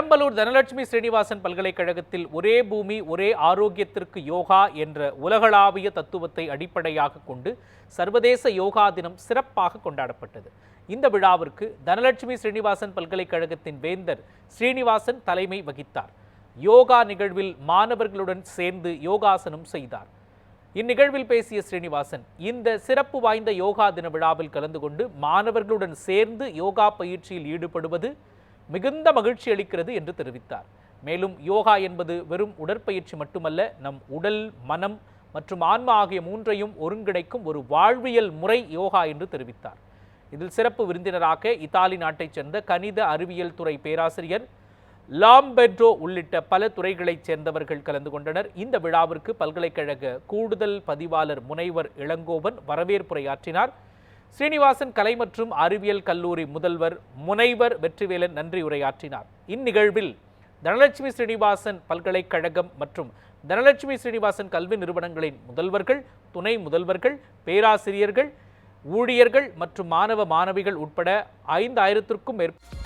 பெரம்பலூர் தனலட்சுமி ஸ்ரீனிவாசன் பல்கலைக்கழகத்தில் ஒரே பூமி ஒரே ஆரோக்கியத்திற்கு யோகா என்ற உலகளாவிய தத்துவத்தை அடிப்படையாக கொண்டு சர்வதேச யோகா தினம் சிறப்பாக கொண்டாடப்பட்டது. இந்த விழாவிற்கு தனலட்சுமி ஸ்ரீனிவாசன் பல்கலைக்கழகத்தின் வேந்தர் ஸ்ரீனிவாசன் தலைமை வகித்தார். யோகா நிகழ்வில் மாணவர்களுடன் சேர்ந்து யோகாசனம் செய்தார். இந்நிகழ்வில் பேசிய ஸ்ரீனிவாசன், இந்த சிறப்பு வாய்ந்த யோகா தின விழாவில் கலந்து கொண்டு மாணவர்களுடன் சேர்ந்து யோகா பயிற்சியில் ஈடுபடுவது மிகுந்த மகிழ்ச்சி அளிக்கிறது என்று தெரிவித்தார். மேலும் யோகா என்பது வெறும் உடற்பயிற்சி மட்டுமல்ல, நம் உடல், மனம் மற்றும் ஆன்மா ஆகிய மூன்றையும் ஒருங்கிணைக்கும் ஒரு வாழ்வியல் முறை யோகா என்று தெரிவித்தார். இதில் சிறப்பு விருந்தினராக இத்தாலி நாட்டைச் சேர்ந்த கணித அறிவியல் துறை பேராசிரியர் லாம்பெட்ரோ உள்ளிட்ட பல துறைகளைச் சேர்ந்தவர்கள் கலந்து கொண்டனர். இந்த விழாவிற்கு பல்கலைக்கழக கூடுதல் பதிவாளர் முனைவர் இளங்கோவன் வரவேற்புரையாற்றினார். ஸ்ரீனிவாசன் கலை மற்றும் அறிவியல் கல்லூரி முதல்வர் முனைவர் வெற்றிவேலன் நன்றி உரையாற்றினார். இந்நிகழ்வில் தனலட்சுமி ஸ்ரீனிவாசன் பல்கலைக்கழகம் மற்றும் தனலட்சுமி ஸ்ரீனிவாசன் கல்வி நிறுவனங்களின் முதல்வர்கள், துணை முதல்வர்கள், பேராசிரியர்கள், ஊழியர்கள் மற்றும் மாணவ மாணவிகள் உட்பட 5000க்கும் மேற்பட்ட